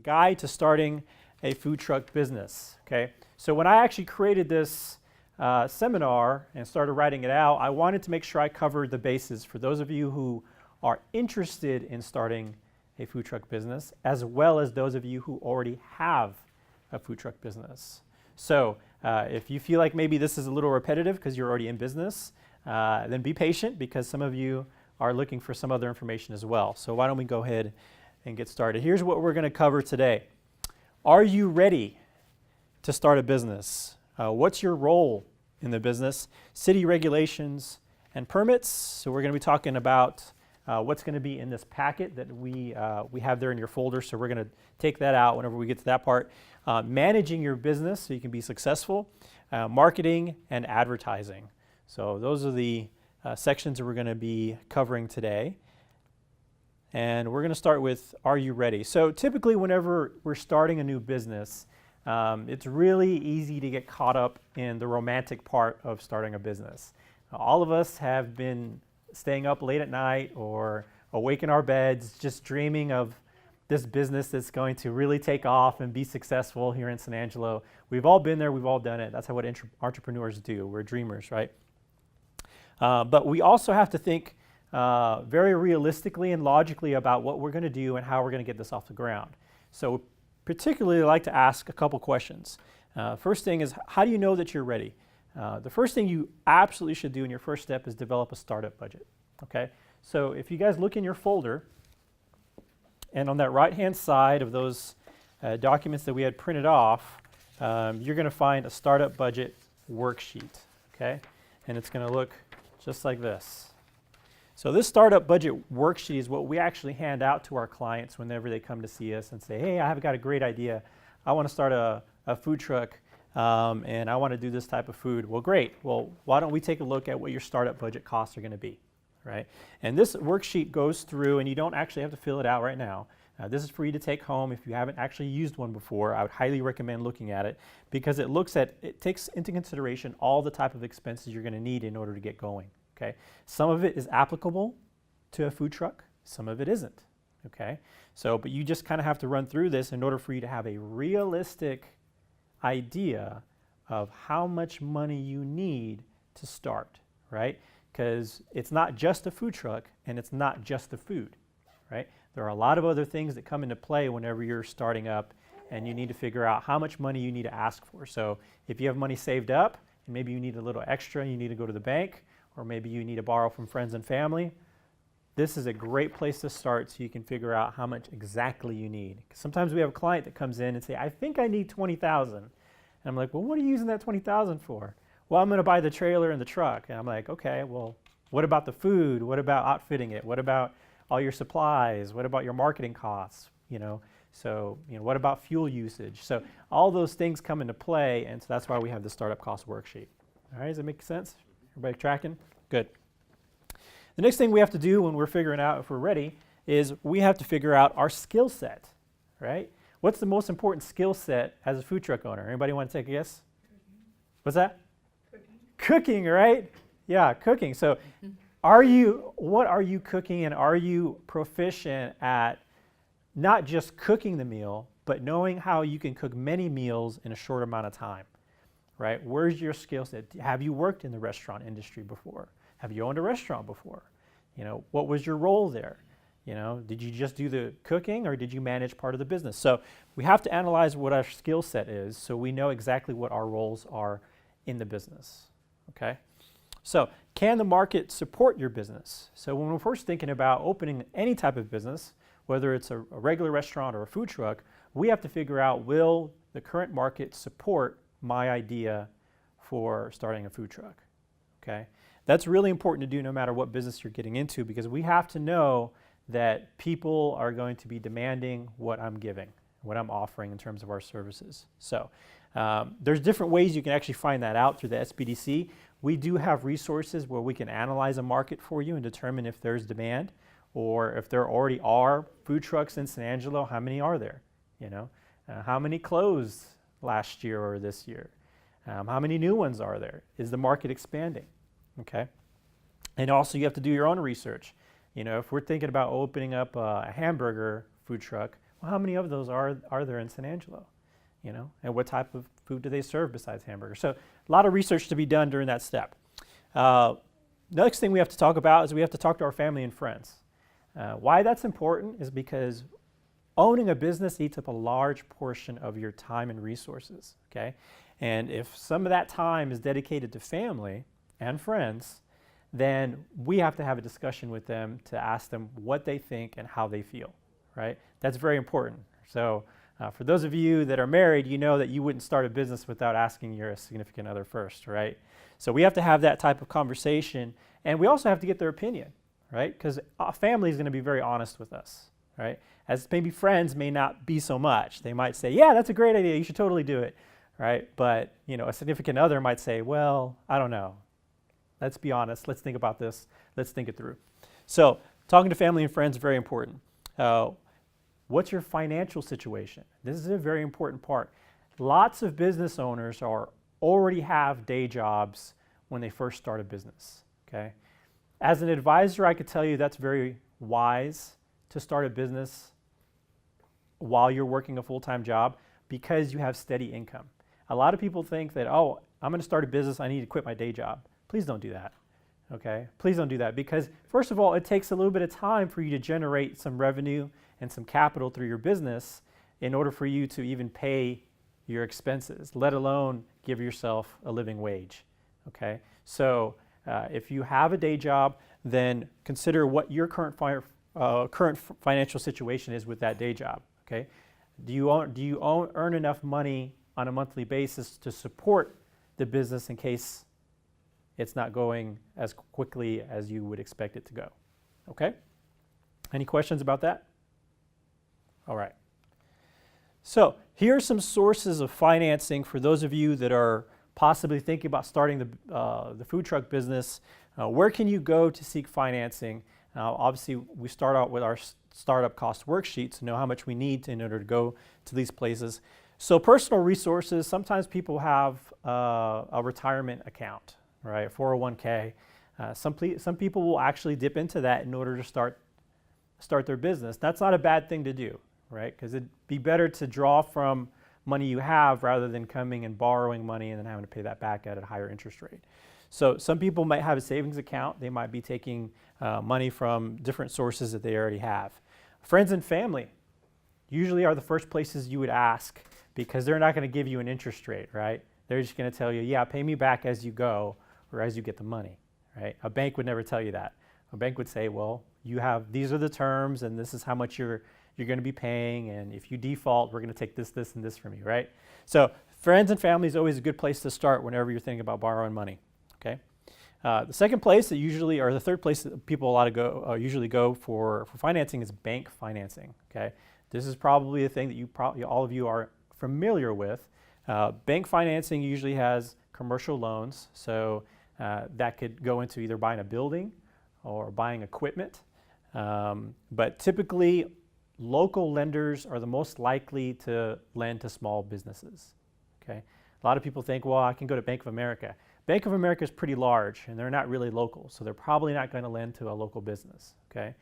guide to starting a food truck business. Okay, so when I actually created this seminar and started writing it out, I wanted to make sure I covered the bases for those of you who are interested in starting a food truck business, as well as those of you who already have a food truck business. So if you feel like maybe this is a little repetitive because you're already in business, then be patient, because some of you are looking for some other information as well. So why don't we go ahead and get started. Here's what we're going to cover today. Are you ready to start a business? What's your role in the business? City regulations and permits. So we're going to be talking about what's going to be in this packet that we have there in your folder. So we're going to take that out whenever we get to that part. Managing your business so you can be successful. Marketing and advertising. So those are the sections that we're going to be covering today. And we're going to start with, are you ready? So typically whenever we're starting a new business, it's really easy to get caught up in the romantic part of starting a business. All of us have been staying up late at night or awake in our beds just dreaming of this business that's going to really take off and be successful here in San Angelo. We've all been there, we've all done it. That's how what entrepreneurs do. We're dreamers, right? But we also have to think very realistically and logically about what we're going to do and how we're going to get this off the ground. So particularly I like to ask a couple questions. First thing is, how do you know that you're ready? The first thing you absolutely should do in your first step is develop a startup budget. Okay? So if you guys look in your folder, and on that right-hand side of those documents that we had printed off, you're going to find a startup budget worksheet. Okay? And it's going to look just like this. So this startup budget worksheet is what we actually hand out to our clients whenever they come to see us and say, hey, I've got a great idea. I want to start a food truck and I want to do this type of food. Well, great. Well, why don't we take a look at what your startup budget costs are going to be, right? And this worksheet goes through, and you don't actually have to fill it out right now. This is for you to take home. If you haven't actually used one before, I would highly recommend looking at it, because it takes into consideration all the type of expenses you're going to need in order to get going. Okay? Some of it is applicable to a food truck, some of it isn't. Okay? So, but you just kind of have to run through this in order for you to have a realistic idea of how much money you need to start, right? Because it's not just a food truck and it's not just the food, right? There are a lot of other things that come into play whenever you're starting up, and you need to figure out how much money you need to ask for. So if you have money saved up and maybe you need a little extra, you need to go to the bank, or maybe you need to borrow from friends and family, this is a great place to start so you can figure out how much exactly you need. Sometimes we have a client that comes in and say, I think I need $20,000. And I'm like, well, what are you using that $20,000 for? Well, I'm going to buy the trailer and the truck. And I'm like, okay, well, what about the food? What about outfitting it? What about all your supplies? What about your marketing costs? So, what about fuel usage? So all those things come into play, and so that's why we have the startup cost worksheet. All right, does that make sense? Everybody tracking? Good. The next thing we have to do when we're figuring out if we're ready is we have to figure out our skill set, right? What's the most important skill set as a food truck owner? Anybody want to take a guess? What's that? Cooking, right? Yeah, cooking. So what are you cooking, and are you proficient at not just cooking the meal, but knowing how you can cook many meals in a short amount of time, right? Where's your skill set? Have you worked in the restaurant industry before? Have you owned a restaurant before? What was your role there? Did you just do the cooking, or did you manage part of the business? So we have to analyze what our skill set is so we know exactly what our roles are in the business, okay? So can the market support your business? So when we're first thinking about opening any type of business, whether it's a regular restaurant or a food truck, we have to figure out, will the current market support my idea for starting a food truck, okay? That's really important to do no matter what business you're getting into, because we have to know that people are going to be demanding what I'm giving, what I'm offering in terms of our services. So there's different ways you can actually find that out through the SBDC. We do have resources where we can analyze a market for you and determine if there's demand, or if there already are food trucks in San Angelo, how many are there? How many closed last year or this year? How many new ones are there? Is the market expanding? Okay. And also you have to do your own research. If we're thinking about opening up a hamburger food truck, Well, how many of those are there in San Angelo? You know, and what type of food do they serve besides hamburgers? So a lot of research to be done during that step. Next thing we have to talk about is we have to talk to our family and friends. Why that's important is because owning a business eats up a large portion of your time and resources, okay? And if some of that time is dedicated to family and friends, then we have to have a discussion with them to ask them what they think and how they feel, right? That's very important. So for those of you that are married, you know that you wouldn't start a business without asking your significant other first, right? So we have to have that type of conversation, and we also have to get their opinion, right? Because our family is going to be very honest with us, right? As maybe friends may not be so much. They might say, yeah, that's a great idea, you should totally do it, right? But you know, a significant other might say, well, I don't know. Let's be honest, let's think about this, let's think it through. So talking to family and friends is very important. What's your financial situation? This is a very important part. Lots of business owners already have day jobs when they first start a business, okay? As an advisor, I could tell you that's very wise to start a business while you're working a full-time job because you have steady income. A lot of people think that, oh, I'm going to start a business, I need to quit my day job. Please don't do that, okay? Please don't do that because, first of all, it takes a little bit of time for you to generate some revenue and some capital through your business in order for you to even pay your expenses, let alone give yourself a living wage, okay? So if you have a day job, then consider what your current financial situation is with that day job, okay? Do you earn enough money on a monthly basis to support the business in case it's not going as quickly as you would expect it to go, okay? Any questions about that? All right. So here are some sources of financing for those of you that are possibly thinking about starting the food truck business. Where can you go to seek financing? Obviously, we start out with our startup cost worksheet to know how much we need in order to go to these places. So personal resources, sometimes people have a retirement account, right, a 401k. Some people will actually dip into that in order to start their business. That's not a bad thing to do, right? Because it'd be better to draw from money you have rather than coming and borrowing money and then having to pay that back at a higher interest rate. So some people might have a savings account. They might be taking money from different sources that they already have. Friends and family usually are the first places you would ask because they're not going to give you an interest rate, right? They're just going to tell you, yeah, pay me back as you go or as you get the money, right? A bank would never tell you that. A bank would say, well, these are the terms and this is how much you're going to be paying, and if you default, we're going to take this, this, and this from you, right? So friends and family is always a good place to start whenever you're thinking about borrowing money, okay? The second place or the third place that people usually go for financing is bank financing, okay? This is probably a thing that all of you are familiar with. Bank financing usually has commercial loans, so that could go into either buying a building or buying equipment, but typically local lenders are the most likely to lend to small businesses, okay? A lot of people think, well, I can go to Bank of America. Bank of America is pretty large and they're not really local, so they're probably not going to lend to a local business, okay?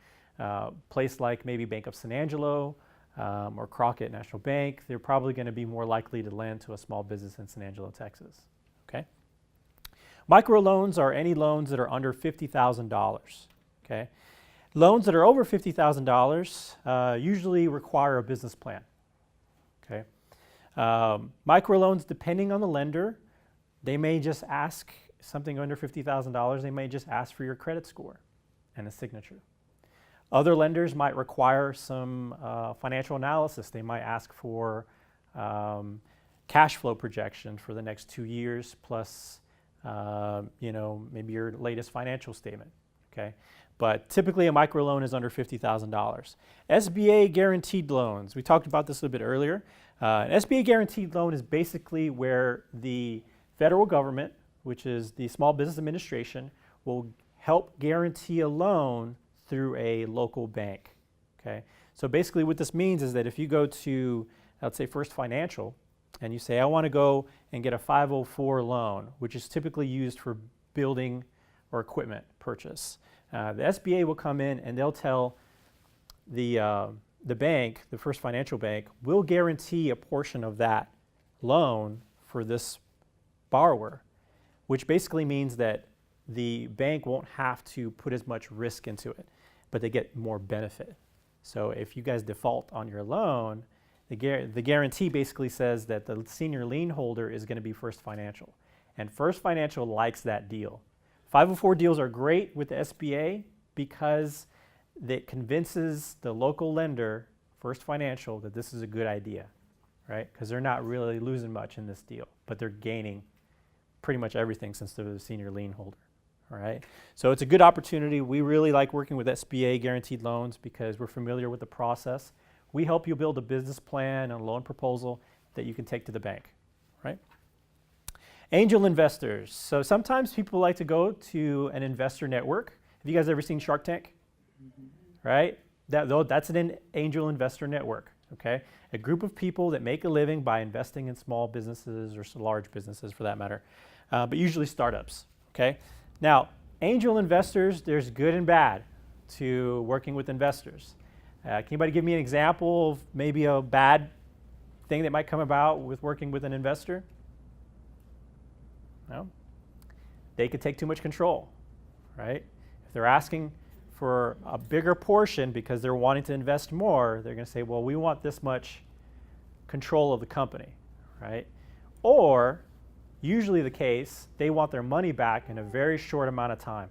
Place like maybe Bank of San Angelo or Crockett National Bank, they're probably going to be more likely to lend to a small business in San Angelo, Texas, okay? Microloans are any loans that are under $50,000, okay? Loans that are over $50,000 usually require a business plan, okay? Microloans, depending on the lender, they may just ask something under $50,000, they may just ask for your credit score and a signature. Other lenders might require some financial analysis. They might ask for cash flow projection for the next 2 years plus maybe your latest financial statement, okay? But typically a microloan is under $50,000. SBA guaranteed loans, we talked about this a little bit earlier. An SBA guaranteed loan is basically where the federal government, which is the Small Business Administration, will help guarantee a loan through a local bank, okay? So basically what this means is that if you go to, let's say, First Financial, and you say, I want to go and get a 504 loan, which is typically used for building or equipment purchase. The SBA will come in and they'll tell the the bank, the First Financial Bank, will guarantee a portion of that loan for this borrower, which basically means that the bank won't have to put as much risk into it, but they get more benefit. So if you guys default on your loan, the guarantee basically says that the senior lien holder is going to be First Financial. And First Financial likes that deal. 504 deals are great with the SBA because it convinces the local lender, First Financial, that this is a good idea, right? Because they're not really losing much in this deal, but they're gaining pretty much everything since they're the senior lien holder. All right, so it's a good opportunity. We really like working with SBA guaranteed loans because we're familiar with the process. We help you build a business plan and a loan proposal that you can take to the bank, right? Angel investors. So sometimes people like to go to an investor network. Have you guys ever seen Shark Tank? Mm-hmm. Right? That's an angel investor network, okay? A group of people that make a living by investing in small businesses or large businesses for that matter, but usually startups, okay? Now, angel investors, there's good and bad to working with investors. Can anybody give me an example of maybe a bad thing that might come about with working with an investor? No? They could take too much control, right? If they're asking for a bigger portion because they're wanting to invest more, they're going to say, well, we want this much control of the company, right? Or usually the case, they want their money back in a very short amount of time,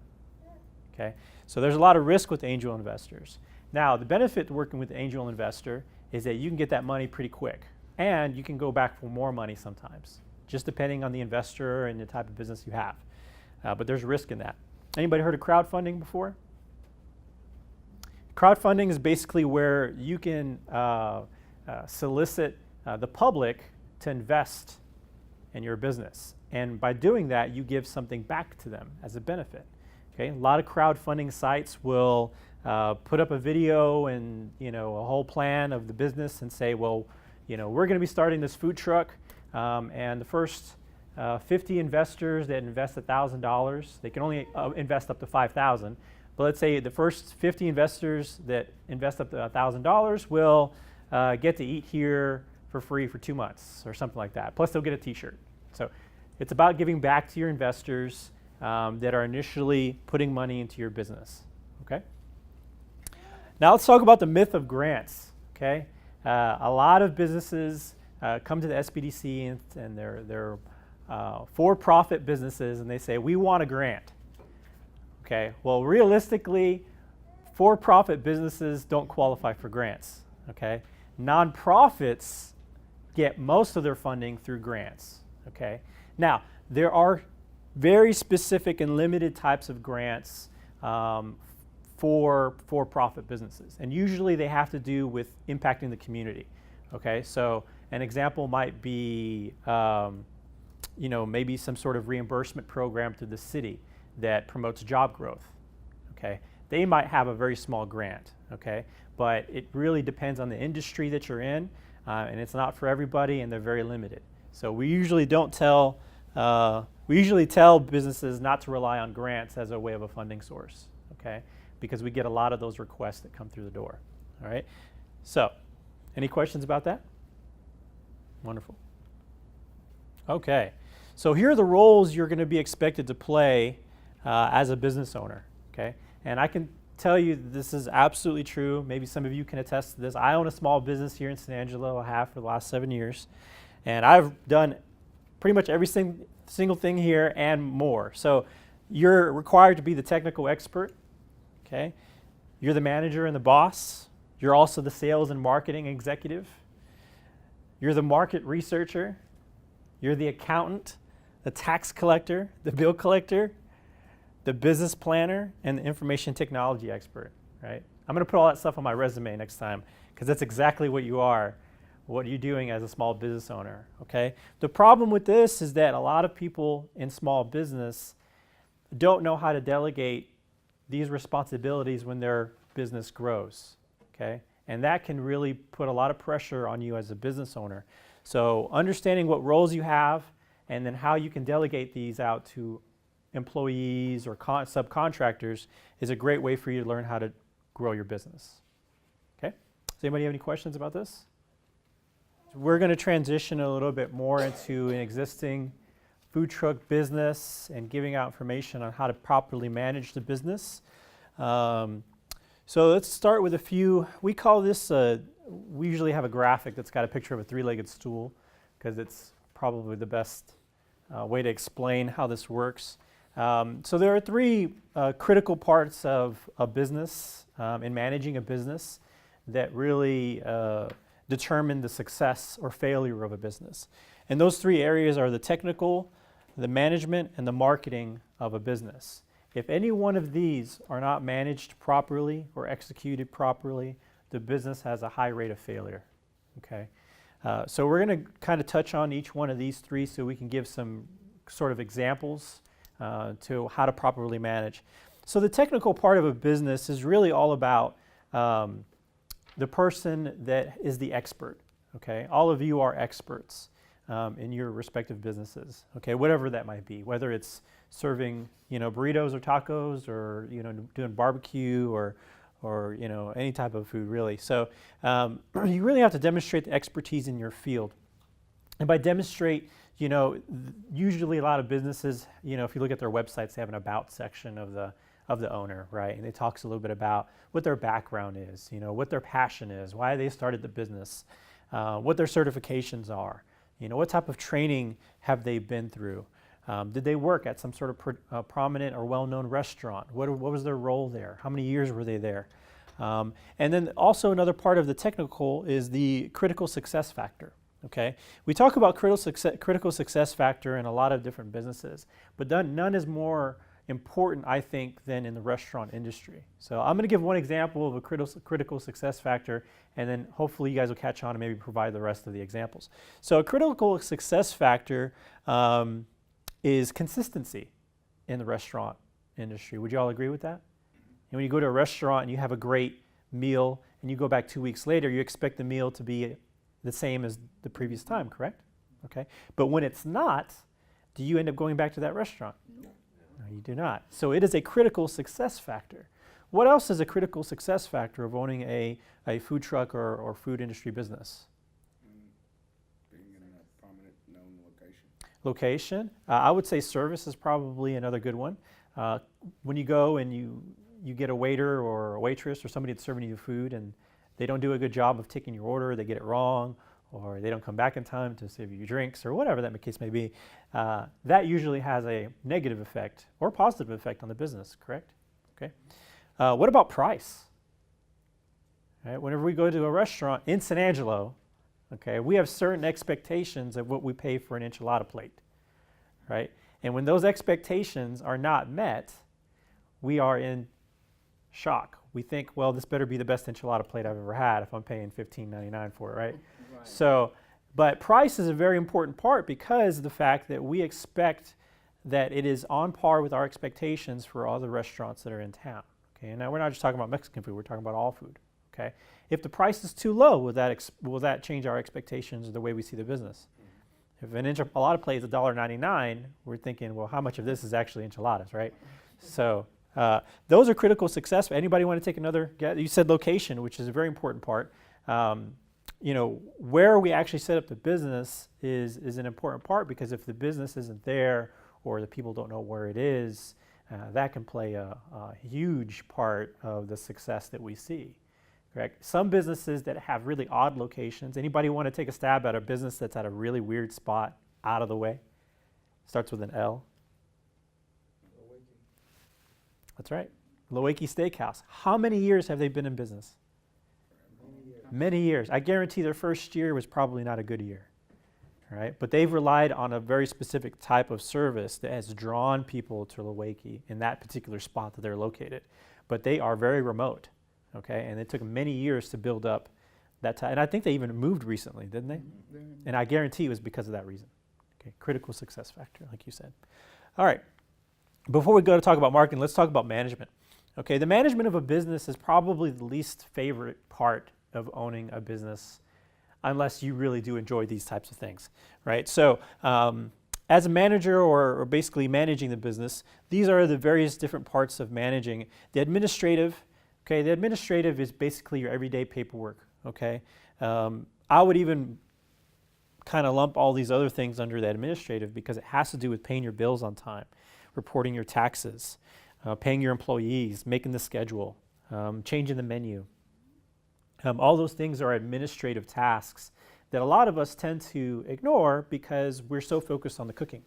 okay? So there's a lot of risk with angel investors. Now, the benefit to working with the angel investor is that you can get that money pretty quick, and you can go back for more money sometimes, just depending on the investor and the type of business you have. But there's risk in that. Anybody heard of crowdfunding before? Crowdfunding is basically where you can solicit the public to invest in your business. And by doing that, you give something back to them as a benefit. Okay? A lot of crowdfunding sites will put up a video and a whole plan of the business and say, well, we're going to be starting this food truck, and the first 50 investors that invest $1,000, they can only invest up to $5,000. But let's say the first 50 investors that invest up to $1,000 will get to eat here for free for 2 months or something like that. Plus they'll get a t-shirt. So it's about giving back to your investors that are initially putting money into your business, okay? Now let's talk about the myth of grants, okay? A lot of businesses come to the SBDC and they're for-profit businesses and they say, we want a grant. Okay, well realistically, for-profit businesses don't qualify for grants, okay? Nonprofits get most of their funding through grants, okay? Now, there are very specific and limited types of grants for-profit businesses, and usually they have to do with impacting the community, okay? So an example might be, maybe some sort of reimbursement program through the city that promotes job growth, okay? They might have a very small grant, okay? But it really depends on the industry that you're in, and it's not for everybody, and they're very limited. So we usually tell businesses not to rely on grants as a way of a funding source, okay? Because we get a lot of those requests that come through the door, all right? So, any questions about that? Wonderful. Okay, so here are the roles you're going to be expected to play as a business owner, okay? And I can tell you this is absolutely true. Maybe some of you can attest to this. I own a small business here in San Angelo. I have for the last 7 years. And I've done pretty much every single thing here and more. So you're required to be the technical expert, okay? You're the manager and the boss. You're also the sales and marketing executive. You're the market researcher. You're the accountant, the tax collector, the bill collector, the business planner, and the information technology expert, right? I'm going to put all that stuff on my resume next time because that's exactly what you are, what you're doing as a small business owner, okay? The problem with this is that a lot of people in small business don't know how to delegate these responsibilities when their business grows, okay? And that can really put a lot of pressure on you as a business owner. So understanding what roles you have and then how you can delegate these out to employees or subcontractors is a great way for you to learn how to grow your business. Okay? Does anybody have any questions about this? We're going to transition a little bit more into an existing food truck business and giving out information on how to properly manage the business. So let's start with a few. We call this, we usually have a graphic that's got a picture of a three-legged stool because it's probably the best way to explain how this works. So there are three critical parts of a business in managing a business that really determine the success or failure of a business. And those three areas are the technical, the management, and the marketing of a business. If any one of these are not managed properly or executed properly, the business has a high rate of failure. Okay, so we're going to kind of touch on each one of these three so we can give some sort of examples to how to properly manage. So the technical part of a business is really all about the person that is the expert. Okay, all of you are experts in your respective businesses. Okay, whatever that might be, whether it's serving, burritos or tacos, or doing barbecue, or any type of food really. So you really have to demonstrate the expertise in your field. And by demonstrate, usually a lot of businesses, if you look at their websites, they have an about section of the owner, right? And it talks a little bit about what their background is, what their passion is, why they started the business, what their certifications are, what type of training have they been through. Did they work at some sort of prominent or well-known restaurant? What was their role there? How many years were they there? And then also another part of the technical is the critical success factor. Okay, we talk about critical success factor in a lot of different businesses, but none is more important, I think, than in the restaurant industry. So I'm going to give one example of a critical success factor, and then hopefully you guys will catch on and maybe provide the rest of the examples. So a critical success factor is consistency in the restaurant industry. Would you all agree with that? And when you go to a restaurant and you have a great meal and you go back 2 weeks later, you expect the meal to be the same as the previous time, correct? Okay. But when it's not, do you end up going back to that restaurant? No, you do not. So it is a critical success factor. What else is a critical success factor of owning a food truck or food industry business? Location. I would say service is probably another good one. When you go and you get a waiter or a waitress or somebody that's serving you food and they don't do a good job of taking your order, they get it wrong, or they don't come back in time to serve you drinks, or whatever that case may be, that usually has a negative effect or positive effect on the business, correct? Okay. What about price? Right, whenever we go to a restaurant in San Angelo, okay, we have certain expectations of what we pay for an enchilada plate, right? And when those expectations are not met, we are in shock. We think, well, this better be the best enchilada plate I've ever had if I'm paying $15.99 for it, right? So, but price is a very important part because of the fact that we expect that it is on par with our expectations for all the restaurants that are in town. Okay, and now we're not just talking about Mexican food, we're talking about all food. Okay, if the price is too low, will that change our expectations of the way we see the business? If an enchilada plate is $1.99, we're thinking, well, how much of this is actually enchiladas, right? So those are critical success. Anybody want to take another guess? You said location, which is a very important part. Where we actually set up the business is an important part, because if the business isn't there or the people don't know where it is, that can play a huge part of the success that we see. Correct? Some businesses that have really odd locations. Anybody want to take a stab at a business that's at a really weird spot, out of the way? Starts with an L. That's right. Loeki Steakhouse. How many years have they been in business? Many years. I guarantee their first year was probably not a good year. Right? But they've relied on a very specific type of service that has drawn people to Loeki in that particular spot that they're located. But they are very remote. Okay, and it took many years to build up that time. And I think they even moved recently, didn't they? Mm-hmm. And I guarantee it was because of that reason. Okay, critical success factor, like you said. All right, before we go to talk about marketing, let's talk about management. Okay, the management of a business is probably the least favorite part of owning a business, unless you really do enjoy these types of things, right? So as a manager or basically managing the business, these are the various different parts of managing. The administrative. Okay, the administrative is basically your everyday paperwork. okay? I would even kind of lump all these other things under the administrative because it has to do with paying your bills on time, reporting your taxes, paying your employees, making the schedule, changing the menu. All those things are administrative tasks that a lot of us tend to ignore because we're so focused on the cooking.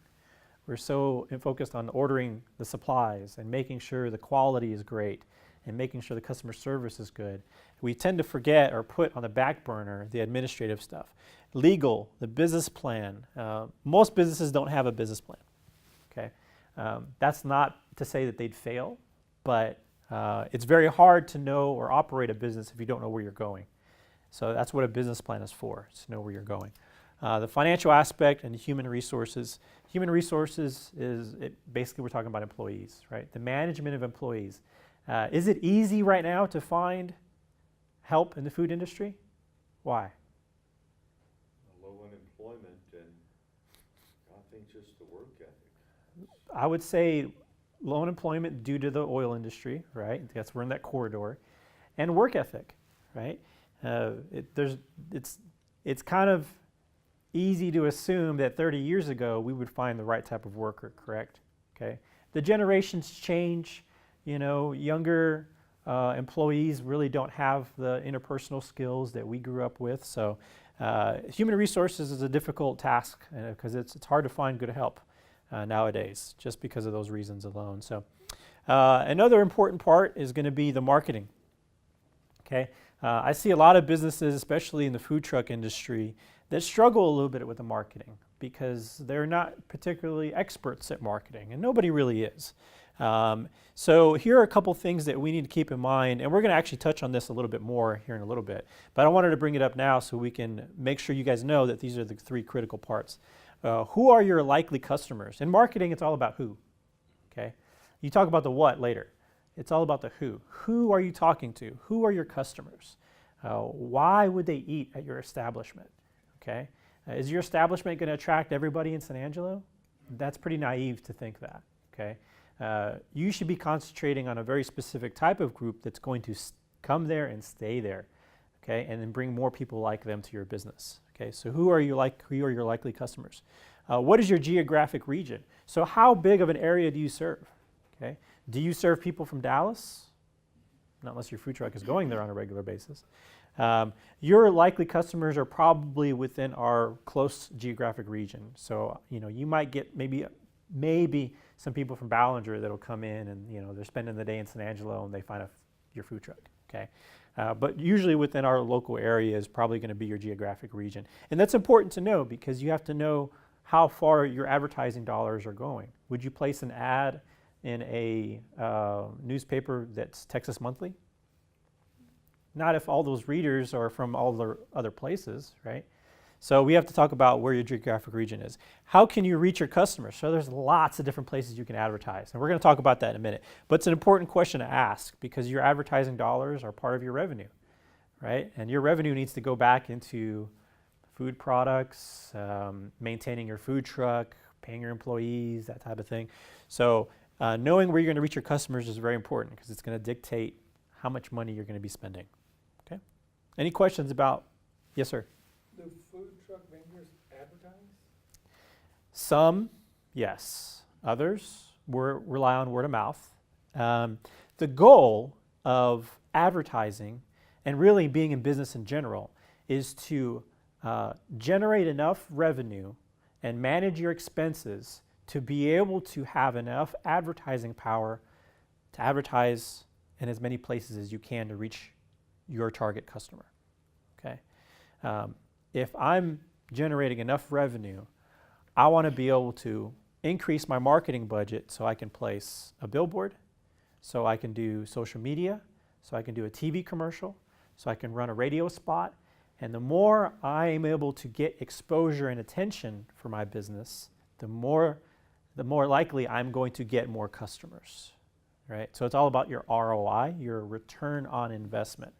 We're so focused on ordering the supplies and making sure the quality is great and making sure the customer service is good. We tend to forget or put on the back burner the administrative stuff. Legal, the business plan. Most businesses don't have a business plan, okay? That's not to say that they'd fail, but it's very hard to know or operate a business if you don't know where you're going. So that's what a business plan is for, is to know where you're going. The financial aspect and human resources. Human resources basically we're talking about employees, right? The management of employees. Is it easy right now to find help in the food industry? Why? Low unemployment and I think just the work ethic. I would say low unemployment due to the oil industry, right? That's we're in that corridor, and work ethic, right? It's kind of easy to assume that 30 years ago we would find the right type of worker, correct? Okay. The generations change. You know, younger employees really don't have the interpersonal skills that we grew up with. So human resources is a difficult task because it's hard to find good help nowadays just because of those reasons alone. So another important part is going to be the marketing. Okay. I see a lot of businesses, especially in the food truck industry, that struggle a little bit with the marketing because they're not particularly experts at marketing, and nobody really is. So here are a couple things that we need to keep in mind, and we're going to actually touch on this a little bit more here in a little bit, but I wanted to bring it up now so we can make sure you guys know that these are the three critical parts. Who are your likely customers? In marketing, it's all about who, okay? You talk about the what later. It's all about the who. Who are you talking to? Who are your customers? Why would they eat at your establishment, okay? Is your establishment going to attract everybody in San Angelo? That's pretty naive to think that, okay? You should be concentrating on a very specific type of group that's going to come there and stay there, okay, and then bring more people like them to your business. Okay, so who are your likely customers? What is your geographic region? So how big of an area do you serve? Okay, do you serve people from Dallas? Not unless your food truck is going there on a regular basis. Your likely customers are probably within our close geographic region. So you might get maybe some people from Ballinger that'll come in and they're spending the day in San Angelo and they find your food truck, okay? But usually within our local area is probably going to be your geographic region. And that's important to know because you have to know how far your advertising dollars are going. Would you place an ad in a newspaper that's Texas Monthly? Not if all those readers are from all the other places, right? So we have to talk about where your geographic region is. How can you reach your customers? So there's lots of different places you can advertise, and we're going to talk about that in a minute. But it's an important question to ask because your advertising dollars are part of your revenue, right? And your revenue needs to go back into food products, maintaining your food truck, paying your employees, that type of thing. So knowing where you're going to reach your customers is very important because it's going to dictate how much money you're going to be spending. Okay? Any questions about? Yes, sir. Do food truck vendors advertise? Some, yes. Others rely on word of mouth. The goal of advertising and really being in business in general is to generate enough revenue and manage your expenses to be able to have enough advertising power to advertise in as many places as you can to reach your target customer. Okay. If I'm generating enough revenue, I want to be able to increase my marketing budget so I can place a billboard, so I can do social media, so I can do a TV commercial, so I can run a radio spot. And the more I am able to get exposure and attention for my business, the more likely I'm going to get more customers, right? So it's all about your ROI, your return on investment.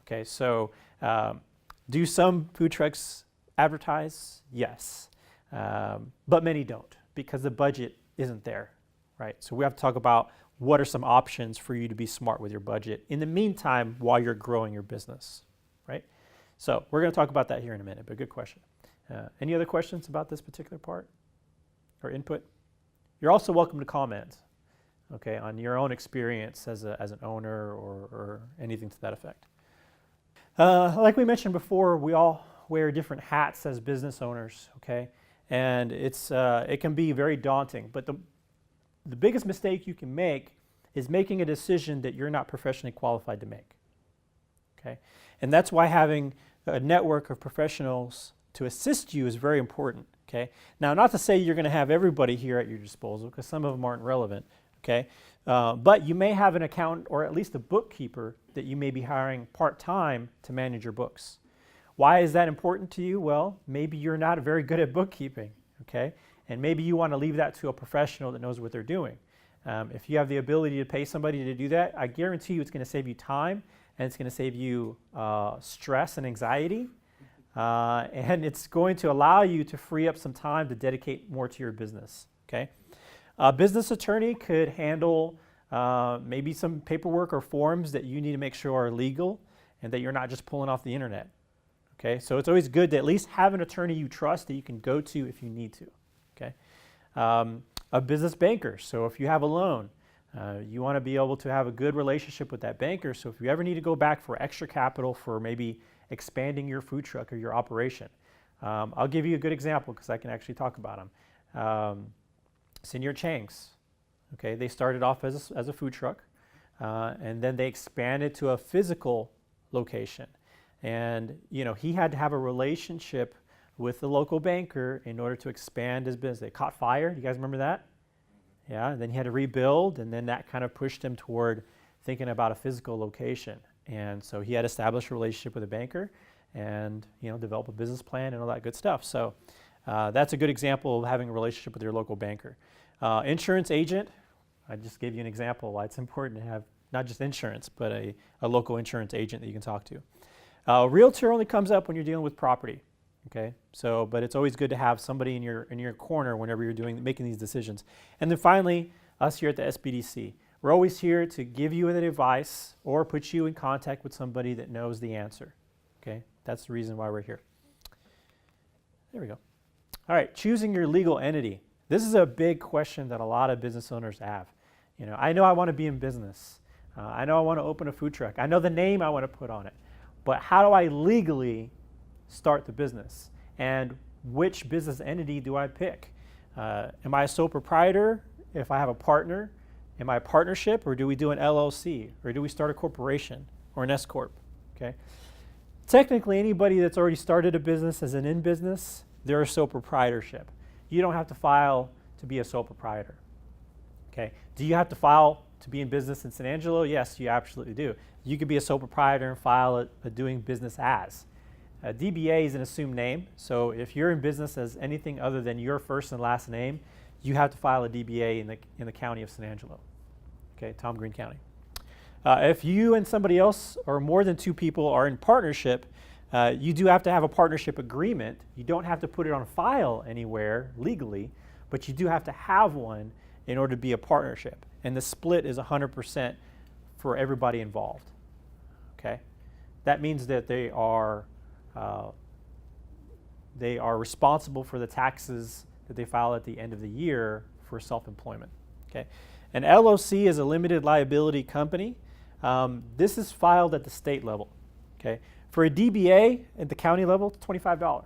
Okay, so do some food trucks advertise? Yes, but many don't because the budget isn't there, right? So we have to talk about what are some options for you to be smart with your budget in the meantime while you're growing your business, right? So we're going to talk about that here in a minute, but good question. Any other questions about this particular part or input? You're also welcome to comment, okay, on your own experience as an owner or anything to that effect. Like we mentioned before, we all wear different hats as business owners, okay? And it can be very daunting, but the biggest mistake you can make is making a decision that you're not professionally qualified to make, okay? And that's why having a network of professionals to assist you is very important, okay? Now, not to say you're going to have everybody here at your disposal, because some of them aren't relevant, okay? But you may have an accountant or at least a bookkeeper that you may be hiring part-time to manage your books. Why is that important to you? Well, maybe you're not very good at bookkeeping, okay? And maybe you want to leave that to a professional that knows what they're doing. If you have the ability to pay somebody to do that, I guarantee you it's going to save you time, and it's going to save you stress and anxiety, and it's going to allow you to free up some time to dedicate more to your business, okay? A business attorney could handle maybe some paperwork or forms that you need to make sure are legal and that you're not just pulling off the internet, okay? So it's always good to at least have an attorney you trust that you can go to if you need to, okay? A business banker, so if you have a loan, you want to be able to have a good relationship with that banker, so if you ever need to go back for extra capital for maybe expanding your food truck or your operation. I'll give you a good example because I can actually talk about them. Senior Chang's, okay, they started off as a food truck, and then they expanded to a physical location. And, you know, he had to have a relationship with the local banker in order to expand his business. They caught fire, you guys remember that? Yeah, and then he had to rebuild, and then that kind of pushed him toward thinking about a physical location. And so he had established a relationship with a banker and, you know, develop a business plan and all that good stuff. So that's a good example of having a relationship with your local banker. Insurance agent, I just gave you an example why it's important to have not just insurance, but a local insurance agent that you can talk to. Realtor only comes up when you're dealing with property, okay? So, but it's always good to have somebody in your corner whenever you're making these decisions. And then finally, us here at the SBDC. We're always here to give you an advice or put you in contact with somebody that knows the answer, okay? That's the reason why we're here. There we go. All right, choosing your legal entity. This is a big question that a lot of business owners have. You know, I know I want to be in business. I know I want to open a food truck. I know the name I want to put on it. But how do I legally start the business? And which business entity do I pick? Am I a sole proprietor? If I have a partner, am I a partnership, or do we do an LLC, or do we start a corporation or an S Corp? Okay. Technically, anybody that's already started a business as an in-business, they're a sole proprietorship. You don't have to file to be a sole proprietor. Okay. Do you have to file to be in business in San Angelo? Yes, you absolutely do. You could be a sole proprietor and file a doing business as. DBA is an assumed name, so if you're in business as anything other than your first and last name, you have to file a DBA in the county of San Angelo, okay, Tom Green County. If you and somebody else or more than two people are in partnership, you do have to have a partnership agreement. You don't have to put it on file anywhere legally, but you do have to have one in order to be a partnership. And the split is 100% for everybody involved, okay? That means that they are responsible for the taxes that they file at the end of the year for self-employment, okay? An LLC is a limited liability company. This is filed at the state level, okay? For a DBA at the county level, it's $25.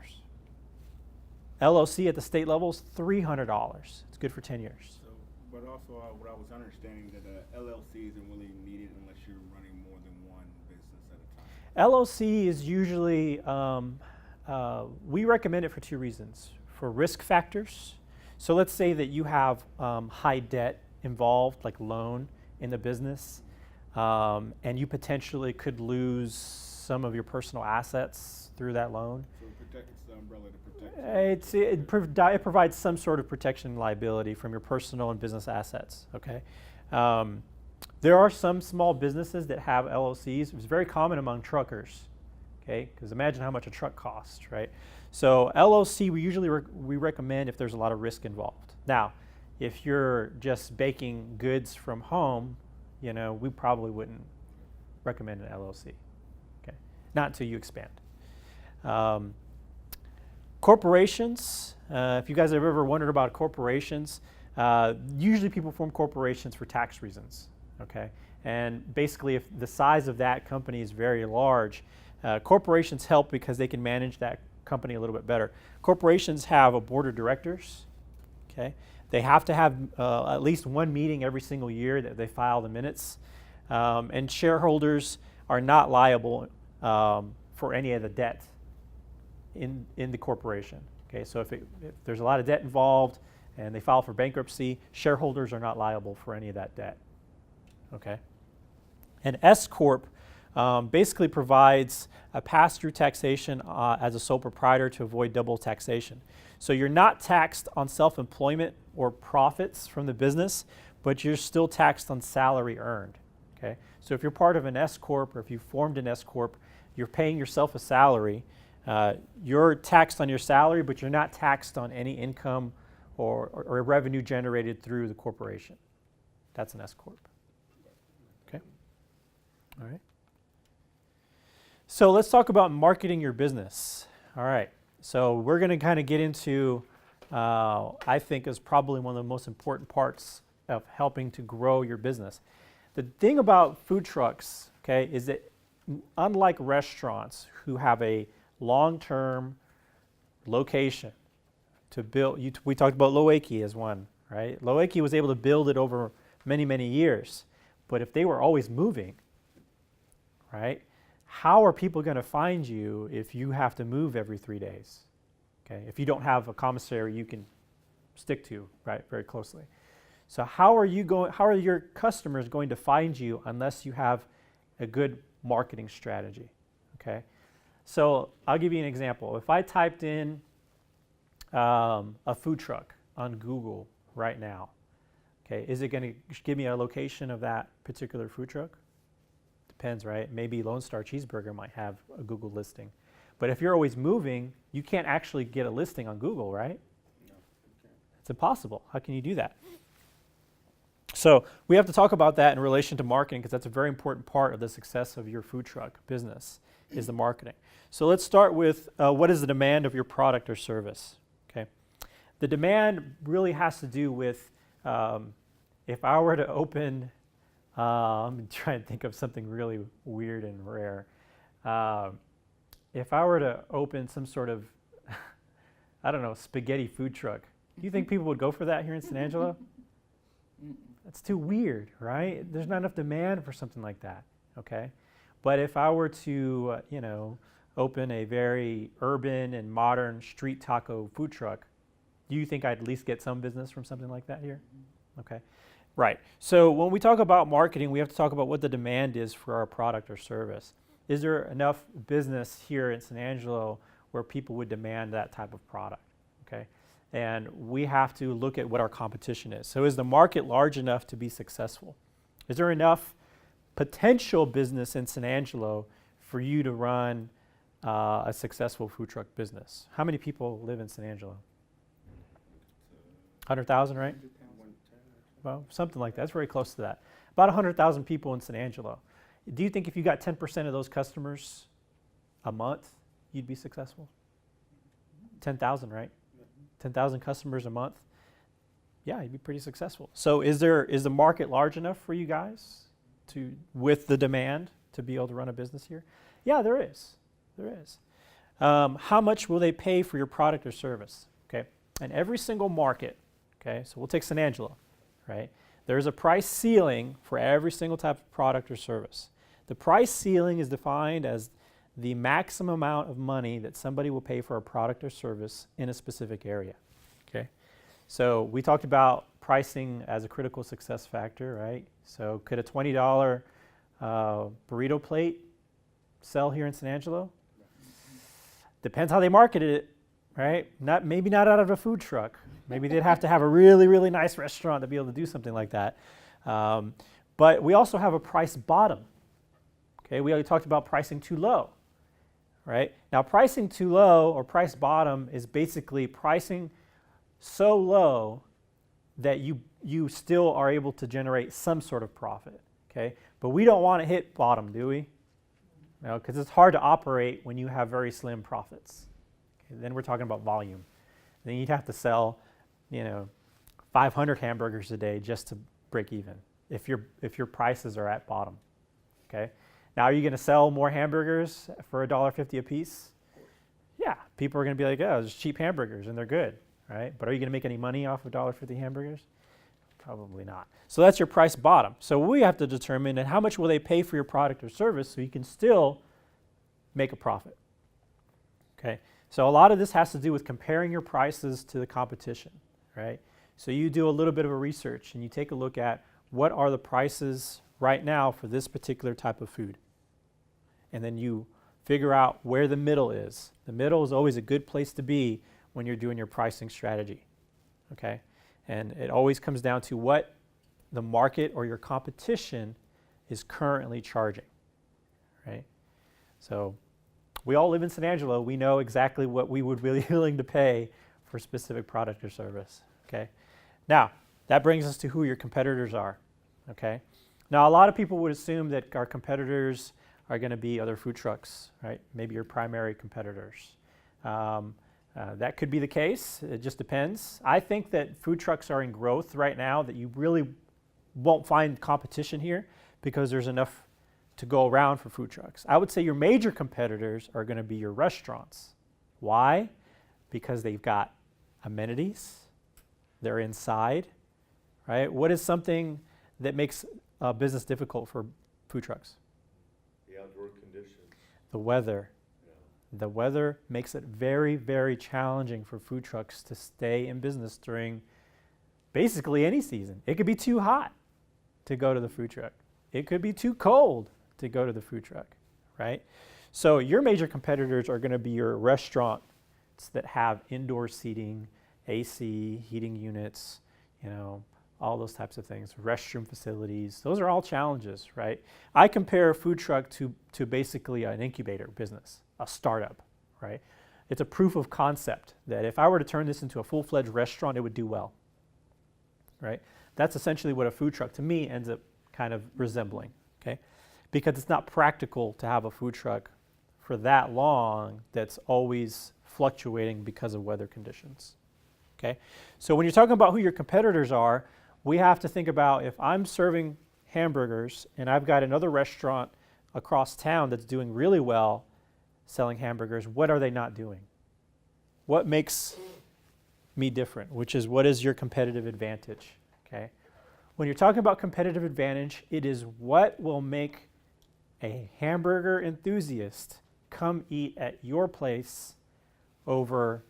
LLC at the state level is $300. It's good for 10 years. So, but also what I was understanding that LLC isn't really needed unless you're running more than one business at a time. LLC is usually, we recommend it for two reasons. For risk factors. So let's say that you have high debt involved, like loan in the business, and you potentially could lose some of your personal assets through that loan. So it's the umbrella to protect. It provides some sort of protection and liability from your personal and business assets, okay? There are some small businesses that have LLCs. It's very common among truckers, okay? Because imagine how much a truck costs, right? So LLC, we usually we recommend if there's a lot of risk involved. Now, if you're just baking goods from home, you know, we probably wouldn't recommend an LLC, okay? Not until you expand. Corporations, if you guys have ever wondered about corporations, usually people form corporations for tax reasons, okay? And basically if the size of that company is very large, corporations help because they can manage that company a little bit better. Corporations have a board of directors, okay? They have to have at least one meeting every single year that they file the minutes. And shareholders are not liable for any of the debt in the corporation. Okay, so if there's a lot of debt involved and they file for bankruptcy, shareholders are not liable for any of that debt. Okay, an S corp basically provides a pass-through taxation as a sole proprietor to avoid double taxation. So you're not taxed on self-employment or profits from the business, but you're still taxed on salary earned. Okay, so if you're part of an S corp or if you formed an S corp, you're paying yourself a salary. You're taxed on your salary, but you're not taxed on any income or revenue generated through the corporation. That's an S corp. Okay, all right. So let's talk about marketing your business. All right, so we're going to kind of get into, I think is probably one of the most important parts of helping to grow your business. The thing about food trucks, okay, is that unlike restaurants who have a long-term location to build, we talked about Loeki as one, right? Loeki was able to build it over many, many years. But if they were always moving, right, how are people going to find you if you have to move every 3 days? Okay, if you don't have a commissary you can stick to, right, very closely. So how are your customers going to find you unless you have a good marketing strategy? Okay, so I'll give you an example. If I typed in a food truck on Google right now, okay, is it going to give me a location of that particular food truck? Depends, right? Maybe Lone Star Cheeseburger might have a Google listing. But if you're always moving, you can't actually get a listing on Google, right? No, It's impossible. How can you do that? So we have to talk about that in relation to marketing because that's a very important part of the success of your food truck business is the marketing. So let's start with what is the demand of your product or service? Okay, the demand really has to do with if I were to open, I'm trying to think of something really weird and rare. If I were to open some sort of, I don't know, spaghetti food truck, do you think people would go for that here in San Angelo? That's too weird, right? There's not enough demand for something like that, okay? But if I were to, open a very urban and modern street taco food truck, do you think I'd at least get some business from something like that here? Okay, right. So when we talk about marketing, we have to talk about what the demand is for our product or service. Is there enough business here in San Angelo where people would demand that type of product, okay? And we have to look at what our competition is. So is the market large enough to be successful? Is there enough potential business in San Angelo for you to run a successful food truck business? How many people live in San Angelo? 100,000, right? Well, something like that. That's very close to that. About 100,000 people in San Angelo. Do you think if you got 10% of those customers a month, you'd be successful? 10,000, right? 10,000 customers a month? Yeah, you'd be pretty successful. So is the market large enough for you guys with the demand to be able to run a business here? Yeah, there is. There is. How much will they pay for your product or service? Okay, and every single market, okay, so we'll take San Angelo, right? There's a price ceiling for every single type of product or service. The price ceiling is defined as the maximum amount of money that somebody will pay for a product or service in a specific area, okay? So we talked about pricing as a critical success factor, right? So could a $20 burrito plate sell here in San Angelo? Depends how they marketed it, right? Maybe not out of a food truck. Maybe they'd have to have a really, really nice restaurant to be able to do something like that. But we also have a price bottom. Okay, we already talked about pricing too low, right? Now pricing too low or price bottom is basically pricing so low that you still are able to generate some sort of profit, okay? But we don't want to hit bottom, do we? Because it's hard to operate when you have very slim profits. Okay, then we're talking about volume. Then you'd have to sell, 500 hamburgers a day just to break even if your prices are at bottom. Okay. Now, are you going to sell more hamburgers for $1.50 a piece? Yeah, people are going to be like, oh, there's cheap hamburgers and they're good, right? But are you going to make any money off of $1.50 hamburgers? Probably not. So that's your price bottom. So we have to determine how much will they pay for your product or service so you can still make a profit. Okay. So a lot of this has to do with comparing your prices to the competition, right? So you do a little bit of a research and you take a look at what are the prices right now for this particular type of food. And then you figure out where the middle is. The middle is always a good place to be when you're doing your pricing strategy, okay? And it always comes down to what the market or your competition is currently charging, right? So we all live in San Angelo. We know exactly what we would be willing to pay for a specific product or service, okay? Now, that brings us to who your competitors are, okay? Now, a lot of people would assume that our competitors are going to be other food trucks, right? Maybe your primary competitors. That could be the case. It just depends. I think that food trucks are in growth right now, that you really won't find competition here because there's enough to go around for food trucks. I would say your major competitors are going to be your restaurants. Why? Because they've got amenities, they're inside, right? What is something that makes business difficult for food trucks? The outdoor conditions. The weather. Yeah. The weather makes it very, very challenging for food trucks to stay in business during basically any season. It could be too hot to go to the food truck. It could be too cold to go to the food truck, right? So your major competitors are going to be your restaurants that have indoor seating, AC, heating units, all those types of things, restroom facilities. Those are all challenges, right? I compare a food truck to basically an incubator business, a startup, right? It's a proof of concept that if I were to turn this into a full-fledged restaurant, it would do well, right? That's essentially what a food truck, to me, ends up kind of resembling, okay? Because it's not practical to have a food truck for that long that's always fluctuating because of weather conditions, okay? So when you're talking about who your competitors are, we have to think about if I'm serving hamburgers and I've got another restaurant across town that's doing really well selling hamburgers, what are they not doing? What makes me different, which is what is your competitive advantage, okay? When you're talking about competitive advantage, it is what will make a hamburger enthusiast come eat at your place over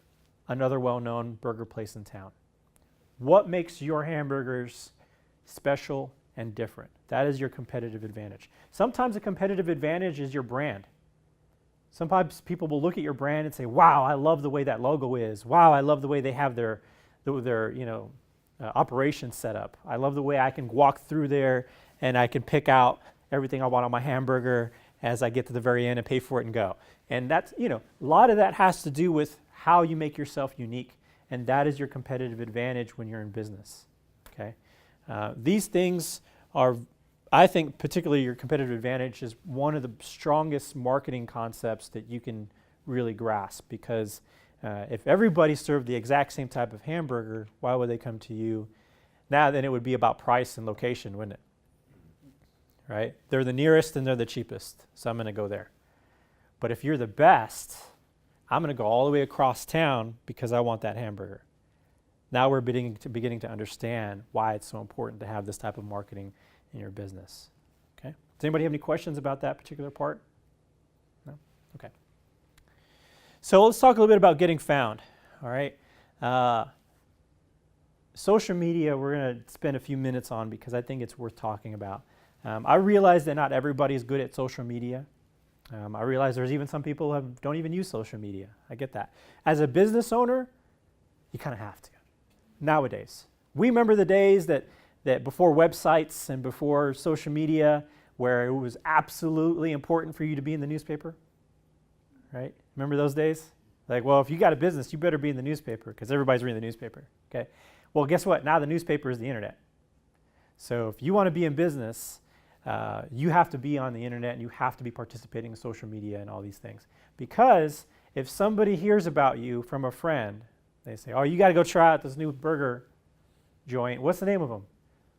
another well-known burger place in town. What makes your hamburgers special and different? That is your competitive advantage. Sometimes a competitive advantage is your brand. Sometimes people will look at your brand and say, wow, I love the way that logo is. Wow, I love the way they have their operations set up. I love the way I can walk through there and I can pick out everything I want on my hamburger as I get to the very end and pay for it and go. And that's, a lot of that has to do with how you make yourself unique. And that is your competitive advantage when you're in business, okay? These things are, I think, particularly your competitive advantage is one of the strongest marketing concepts that you can really grasp, because if everybody served the exact same type of hamburger, why would they come to you? Now then it would be about price and location, wouldn't it? Right? They're the nearest and they're the cheapest, so I'm going to go there. But if you're the best, I'm going to go all the way across town because I want that hamburger. Now we're beginning to understand why it's so important to have this type of marketing in your business. Okay? Does anybody have any questions about that particular part? No? Okay. So let's talk a little bit about getting found. All right. Social media we're going to spend a few minutes on because I think it's worth talking about. I realize that not everybody is good at social media. I realize there's even some people who don't even use social media. I get that. As a business owner, you kind of have to nowadays. We remember the days that before websites and before social media where it was absolutely important for you to be in the newspaper, right? Remember those days? Like, well, if you got a business, you better be in the newspaper because everybody's reading the newspaper, okay? Well, guess what? Now the newspaper is the internet. So if you want to be in business, you have to be on the internet and you have to be participating in social media and all these things. Because if somebody hears about you from a friend, they say, oh, you got to go try out this new burger joint. What's the name of them?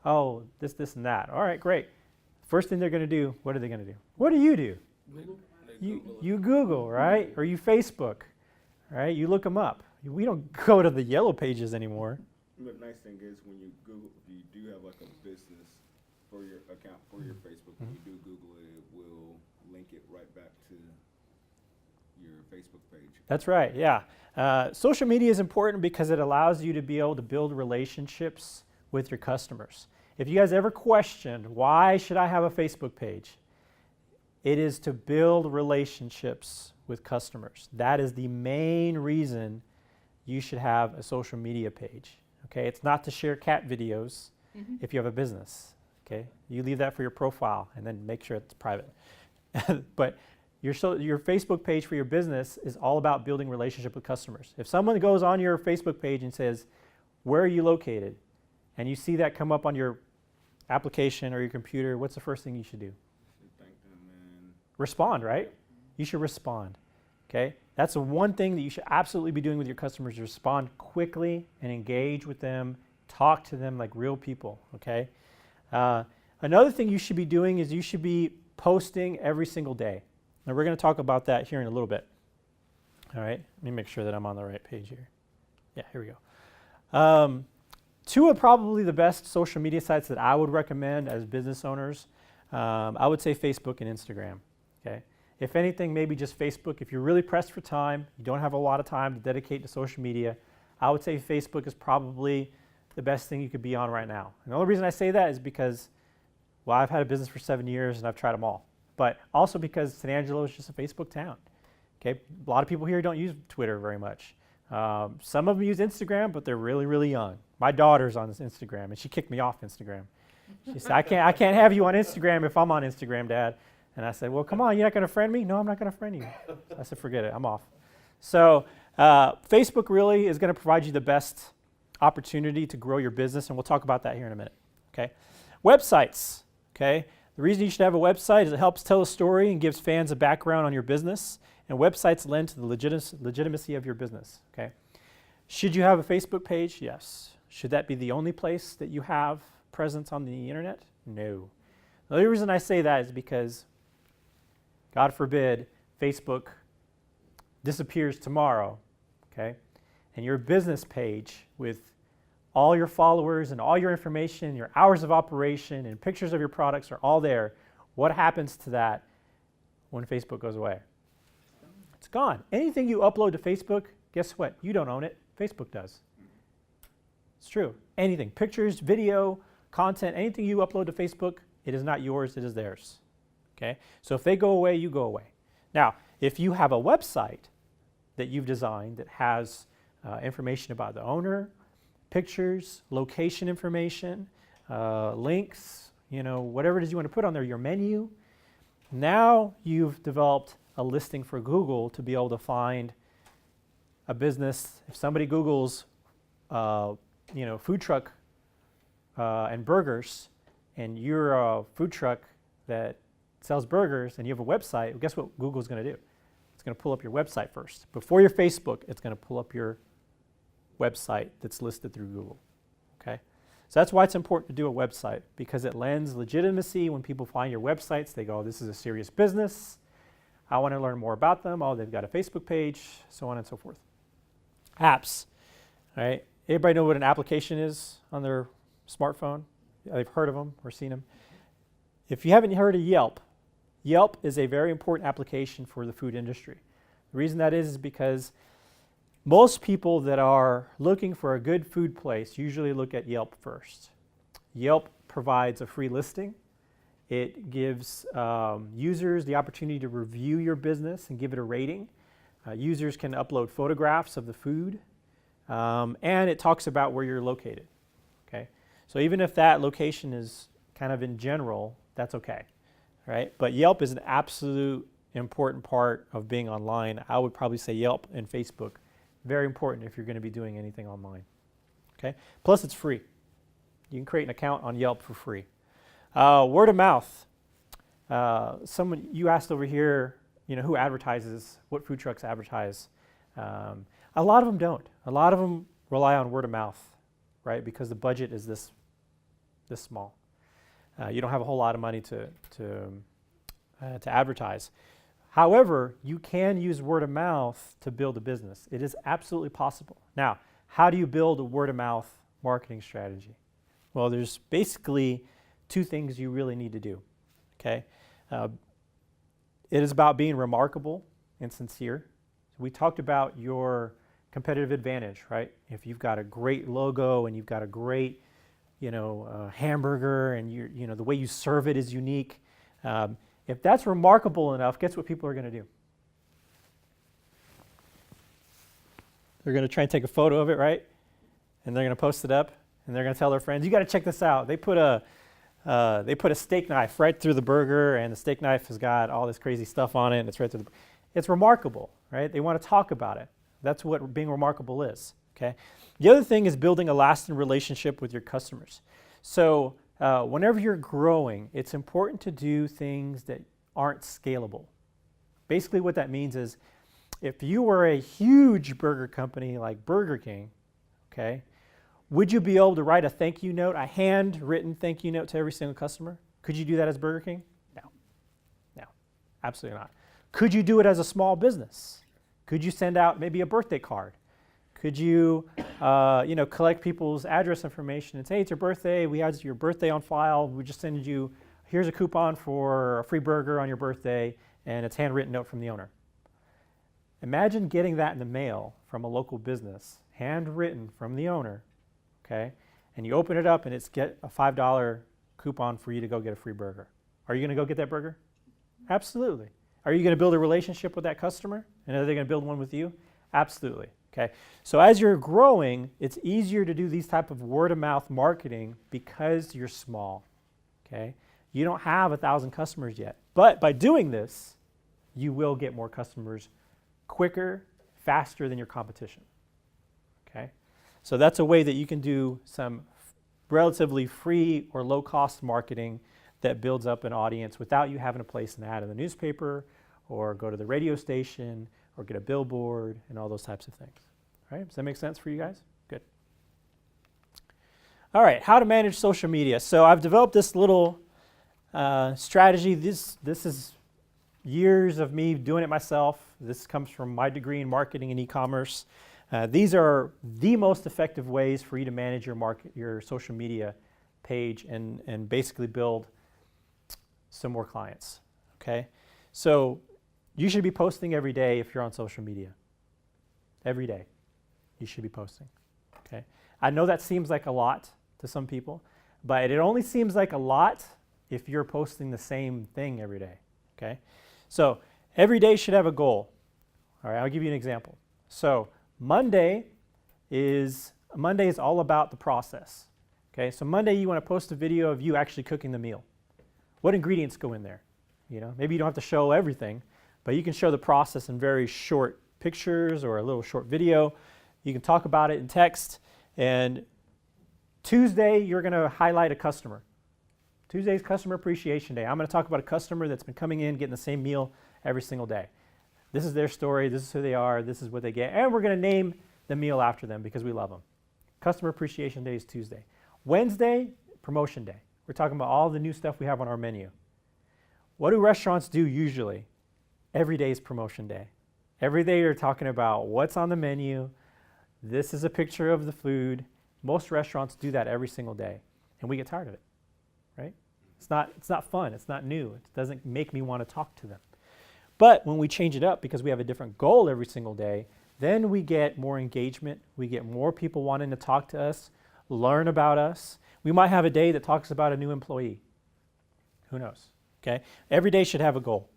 Oh, this, and that. All right, great. First thing they're going to do, what are they going to do? What do? Google? You Google, right? Or you Facebook, right? You look them up. We don't go to the yellow pages anymore. But nice thing is when you Google, if you do have like a business for your account for your Facebook, when you do Google it, it will link it right back to your Facebook page. That's right, yeah. Social media is important because it allows you to be able to build relationships with your customers. If you guys ever questioned, why should I have a Facebook page? It is to build relationships with customers. That is the main reason you should have a social media page. Okay, it's not to share cat videos if you have a business. Okay, you leave that for your profile and then make sure it's private. But your Facebook page for your business is all about building relationship with customers. If someone goes on your Facebook page and says, where are you located? And you see that come up on your application or your computer, what's the first thing you should do? Thank them and Respond, right? You should respond. Okay? That's the one thing that you should absolutely be doing with your customers, respond quickly and engage with them, talk to them like real people, okay? Another thing you should be doing is you should be posting every single day. Now we're going to talk about that here in a little bit. All right, let me make sure that I'm on the right page here. Yeah, here we go. Two of probably the best social media sites that I would recommend as business owners, I would say Facebook and Instagram, okay? If anything, maybe just Facebook. If you're really pressed for time, you don't have a lot of time to dedicate to social media, I would say Facebook is probably the best thing you could be on right now. And the only reason I say that is because, well, I've had a business for 7 years and I've tried them all. But also because San Angelo is just a Facebook town. Okay, a lot of people here don't use Twitter very much. Some of them use Instagram, but they're really, really young. My daughter's on Instagram, and she kicked me off Instagram. She said, I can't have you on Instagram if I'm on Instagram, Dad. And I said, well, come on, you're not going to friend me? No, I'm not going to friend you. I said, forget it, I'm off. So Facebook really is going to provide you the best opportunity to grow your business, and we'll talk about that here in a minute. Okay, websites. Okay. The reason you should have a website is it helps tell a story and gives fans a background on your business, and websites lend to the legitimacy of your business, okay? Should you have a Facebook page? Yes. Should that be the only place that you have presence on the internet? No. The only reason I say that is because, God forbid, Facebook disappears tomorrow, okay? And your business page with all your followers and all your information, your hours of operation and pictures of your products are all there. What happens to that when Facebook goes away? It's gone. Anything you upload to Facebook, guess what? You don't own it. Facebook does. It's true. Anything. Pictures, video, content, anything you upload to Facebook, it is not yours, it is theirs. Okay? So if they go away, you go away. Now, if you have a website that you've designed that has information about the owner, pictures, location information, links, whatever it is you want to put on there, your menu. Now you've developed a listing for Google to be able to find a business. If somebody Googles, food truck and burgers, and you're a food truck that sells burgers and you have a website, well, guess what Google's going to do? It's going to pull up your website first. Before your Facebook, it's going to pull up your website that's listed through Google, okay? So that's why it's important to do a website, because it lends legitimacy. When people find your websites, they go, this is a serious business. I want to learn more about them. Oh, they've got a Facebook page, so on and so forth. Apps, all right? Everybody know what an application is on their smartphone? They've heard of them or seen them. If you haven't heard of Yelp, Yelp is a very important application for the food industry. The reason that is because most people that are looking for a good food place usually look at Yelp first. Yelp provides a free listing. It gives users the opportunity to review your business and give it a rating. Users can upload photographs of the food, and it talks about where you're located. Okay, so even if that location is kind of in general, that's okay, right? But Yelp is an absolute important part of being online. I would probably say Yelp and Facebook. Very important if you're going to be doing anything online. Okay. Plus, it's free. You can create an account on Yelp for free. Word of mouth. someone, you asked over here, who advertises, what food trucks advertise. A lot of them don't. A lot of them rely on word of mouth, right? Because the budget is this small. You don't have a whole lot of money to advertise. However, you can use word of mouth to build a business. It is absolutely possible. Now, how do you build a word of mouth marketing strategy? Well, there's basically two things you really need to do, okay? It is about being remarkable and sincere. We talked about your competitive advantage, right? If you've got a great logo and you've got a great, hamburger and the way you serve it is unique. If that's remarkable enough, guess what people are going to do? They're going to try and take a photo of it, right? And they're going to post it up, and they're going to tell their friends, "You got to check this out." They put a steak knife right through the burger, and the steak knife has got all this crazy stuff on it, and it's right through it's remarkable, right? They want to talk about it. That's what being remarkable is, okay? The other thing is building a lasting relationship with your customers. So whenever you're growing, it's important to do things that aren't scalable. Basically what that means is if you were a huge burger company like Burger King, okay, would you be able to write a thank you note, a handwritten thank you note to every single customer? Could you do that as Burger King? No, absolutely not. Could you do it as a small business? Could you send out maybe a birthday card? Could you, collect people's address information and say, "Hey, it's your birthday. We have your birthday on file. We just send you, here's a coupon for a free burger on your birthday, and it's handwritten note from the owner." Imagine getting that in the mail from a local business, handwritten from the owner, okay? And you open it up and it's get a $5 coupon for you to go get a free burger. Are you going to go get that burger? Absolutely. Are you going to build a relationship with that customer? And are they going to build one with you? Absolutely. Okay. So as you're growing, it's easier to do these type of word of mouth marketing because you're small. Okay. You don't have 1,000 customers yet, but by doing this, you will get more customers quicker, faster than your competition. Okay. So that's a way that you can do some relatively free or low cost marketing that builds up an audience without you having to place an ad in the newspaper or go to the radio station or get a billboard and all those types of things. All right, does that make sense for you guys? Good. All right, how to manage social media. So I've developed this little strategy. This is years of me doing it myself. This comes from my degree in marketing and e-commerce. These are the most effective ways for you to manage your social media page and basically build some more clients, okay? So you should be posting every day if you're on social media. Every day you should be posting, okay? I know that seems like a lot to some people, but it only seems like a lot if you're posting the same thing every day, okay? So every day should have a goal. All right, I'll give you an example. So Monday is all about the process, okay? So Monday you want to post a video of you actually cooking the meal. What ingredients go in there? Maybe you don't have to show everything, but you can show the process in very short pictures or a little short video. You can talk about it in text. And Tuesday, you're going to highlight a customer. Tuesday's Customer Appreciation Day. I'm going to talk about a customer that's been coming in, getting the same meal every single day. This is their story. This is who they are. This is what they get. And we're going to name the meal after them because we love them. Customer Appreciation Day is Tuesday. Wednesday, Promotion Day. We're talking about all the new stuff we have on our menu. What do restaurants do usually? Every day is Promotion Day. Every day you're talking about what's on the menu. This is a picture of the food. Most restaurants do that every single day, and we get tired of it, right? It's not fun. It's not new. It doesn't make me want to talk to them. But when we change it up because we have a different goal every single day, then we get more engagement. We get more people wanting to talk to us, learn about us. We might have a day that talks about a new employee. Who knows? Okay? Every day should have a goal.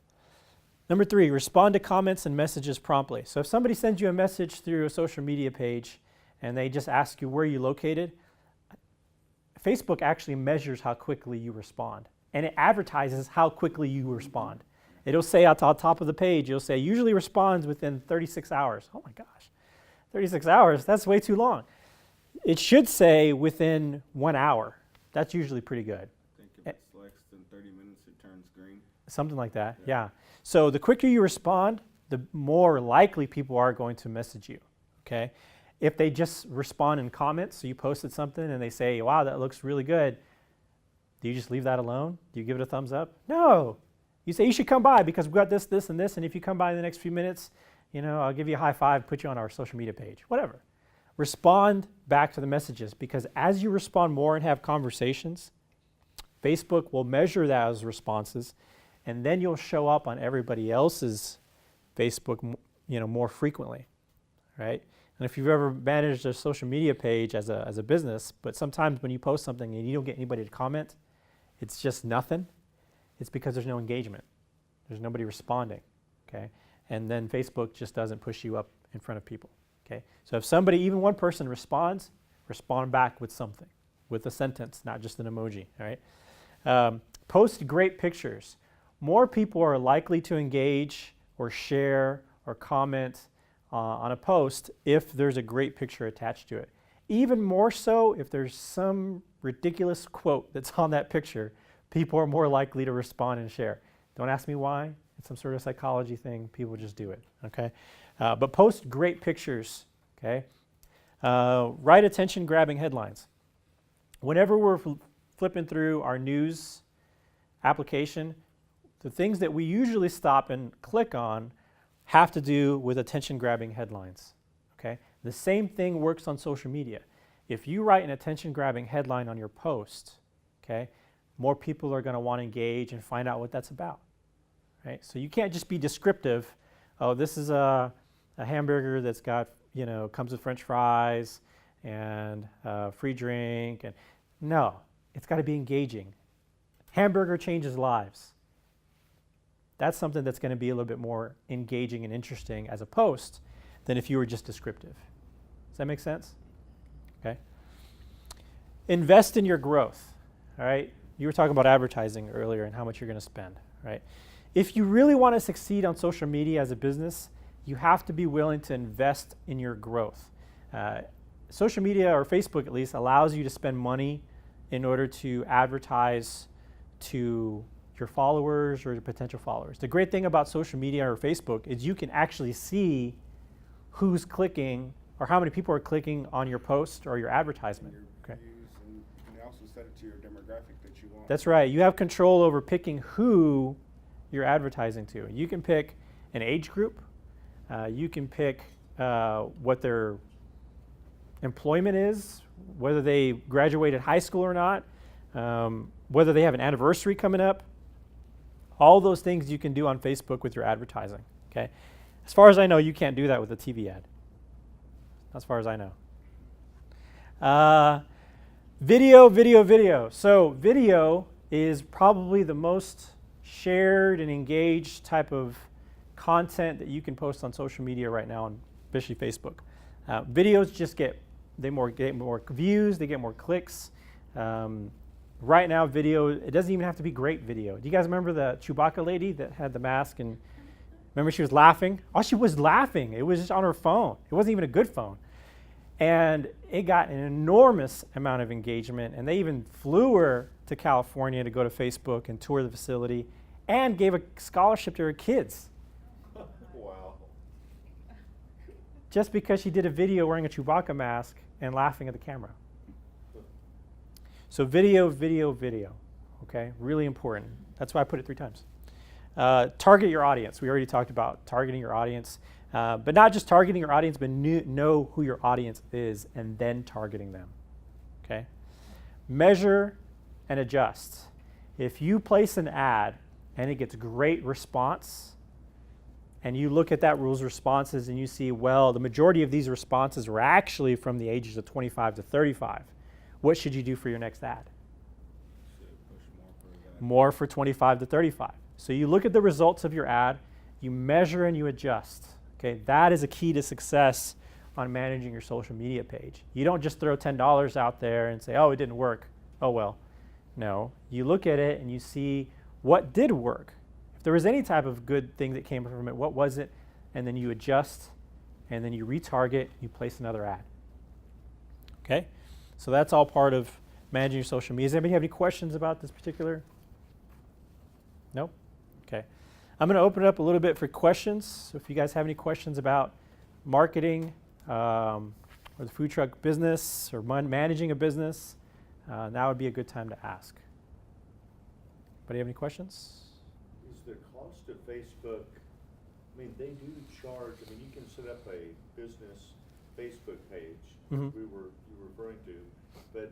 Number 3, respond to comments and messages promptly. So if somebody sends you a message through a social media page and they just ask you where you're located, Facebook actually measures how quickly you respond, and it advertises how quickly you respond. It'll say at the top of the page, it'll say usually responds within 36 hours. Oh my gosh, 36 hours, that's way too long. It should say within 1 hour. That's usually pretty good. I think if it's less than 30 minutes, it turns green. Something like that, yeah. So the quicker you respond, the more likely people are going to message you, okay? If they just respond in comments, so you posted something and they say, wow, that looks really good, do you just leave that alone? Do you give it a thumbs up? No. You say, you should come by because we've got this, this, and this, and if you come by in the next few minutes, you know, I'll give you a high five, put you on our social media page, whatever. Respond back to the messages, because as you respond more and have conversations, Facebook will measure that as responses, and then you'll show up on everybody else's Facebook, you know, more frequently, right? And if you've ever managed a social media page as a business, but sometimes when you post something and you don't get anybody to comment, it's just nothing. It's because there's no engagement. There's nobody responding, okay? And then Facebook just doesn't push you up in front of people, okay? So if somebody, even one person responds, respond back with something, with a sentence, not just an emoji, all right? Post great pictures. More people are likely to engage or share or comment on a post if there's a great picture attached to it. Even more so if there's some ridiculous quote that's on that picture, people are more likely to respond and share. Don't ask me why. It's some sort of psychology thing. People just do it, okay? But post great pictures, okay? Write attention-grabbing headlines. Whenever we're flipping through our news application, the things that we usually stop and click on have to do with attention-grabbing headlines, okay? The same thing works on social media. If you write an attention-grabbing headline on your post, okay, more people are going to want to engage and find out what that's about, right? So you can't just be descriptive. Oh, this is a hamburger that's got, you know, comes with French fries and free drink. And no, it's got to be engaging. Hamburger changes lives. That's something that's going to be a little bit more engaging and interesting as a post than if you were just descriptive. Does that make sense? Okay. Invest in your growth, all right? You were talking about advertising earlier and how much you're going to spend, right? If you really want to succeed on social media as a business, you have to be willing to invest in your growth. Social media, or Facebook at least, allows you to spend money in order to advertise to your followers or your potential followers. The great thing about social media or Facebook is you can actually see who's clicking or how many people are clicking on your post or your advertisement. Your views, and you can also set it to your demographic that you want. That's right. You have control over picking who you're advertising to. You can pick an age group. You can pick what their employment is, whether they graduated high school or not, whether they have an anniversary coming up. All those things you can do on Facebook with your advertising, okay? As far as I know, you can't do that with a TV ad. As far as I know. Video. So video is probably the most shared and engaged type of content that you can post on social media right now, especially Facebook. Videos just get more views, they get more clicks. Right now, video, it doesn't even have to be great video. Do you guys remember the Chewbacca lady that had the mask and remember she was laughing? Oh, she was laughing. It was just on her phone. It wasn't even a good phone. And it got an enormous amount of engagement, and they even flew her to California to go to Facebook and tour the facility and gave a scholarship to her kids. Wow. Just because she did a video wearing a Chewbacca mask and laughing at the camera. So video, okay? Really important. That's why I put it 3 times. Target your audience. We already talked about targeting your audience, but not just targeting your audience, but know who your audience is and then targeting them, okay? Measure and adjust. If you place an ad and it gets great response, and you look at that rules responses and you see, well, the majority of these responses were actually from the ages of 25 to 35. What should you do for your next ad? Push More for 25 to 35. So you look at the results of your ad, you measure and you adjust. Okay, that is a key to success on managing your social media page. You don't just throw $10 out there and say, oh, it didn't work. Oh, well. No, you look at it and you see what did work. If there was any type of good thing that came from it, what was it? And then you adjust, and then you retarget, you place another ad. Okay? So that's all part of managing your social media. Does anybody have any questions about this particular? Nope? Okay. I'm going to open it up a little bit for questions. So if you guys have any questions about marketing or the food truck business or managing a business, now would be a good time to ask. Anybody have any questions? Is the cost of Facebook, I mean, they do charge, I mean, you can set up a business Facebook page, Mhm. you were referring to, but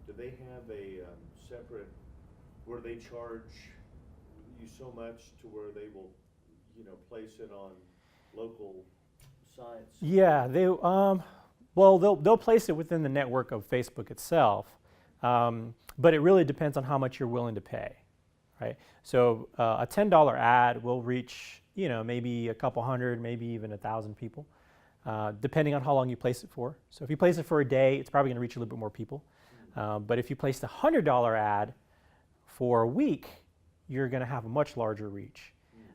do they have a separate, where they charge you so much to where they will, place it on local sites? Yeah, well, they'll place it within the network of Facebook itself, but it really depends on how much you're willing to pay, right? So a $10 ad will reach, maybe a couple hundred, maybe even 1,000 people, depending on how long you place it for. So if you place it for a day, it's probably going to reach a little bit more people. But if you placed a $100 ad for a week, you're going to have a much larger reach.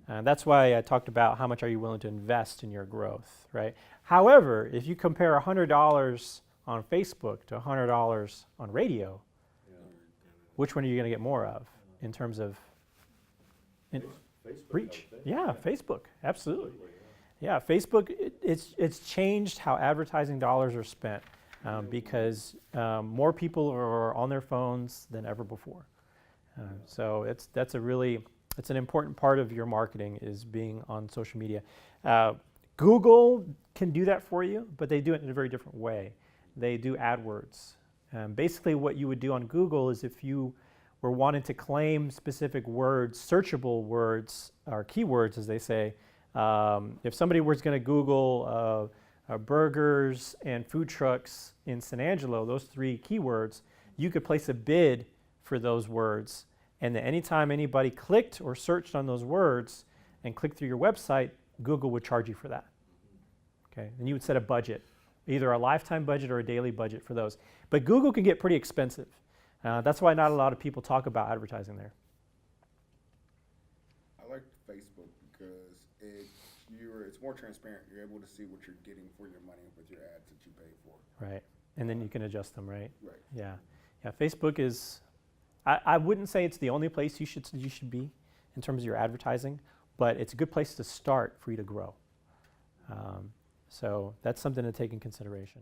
That's why I talked about how much are you willing to invest in your growth, right? However, if you compare $100 on Facebook to $100 on radio, which one are you going to get more of in terms of Facebook, reach? I would think. Yeah, Facebook, absolutely. Absolutely, Yeah, Facebook, it's changed how advertising dollars are spent because more people are on their phones than ever before. So it's an important part of your marketing is being on social media. Google can do that for you, but they do it in a very different way. They do AdWords. Basically what you would do on Google is if you were wanting to claim specific words, searchable words, or keywords as they say, if somebody was going to Google burgers and food trucks in San Angelo, those 3 keywords, you could place a bid for those words. And then anytime anybody clicked or searched on those words and clicked through your website, Google would charge you for that. Okay, and you would set a budget, either a lifetime budget or a daily budget for those. But Google can get pretty expensive. That's why not a lot of people talk about advertising there. I like Facebook because it's more transparent. You're able to see what you're getting for your money with your ads that you pay for. Right, and then you can adjust them, right? Right. Yeah, Facebook is, I wouldn't say it's the only place you should be in terms of your advertising, but it's a good place to start for you to grow. So that's something to take in consideration.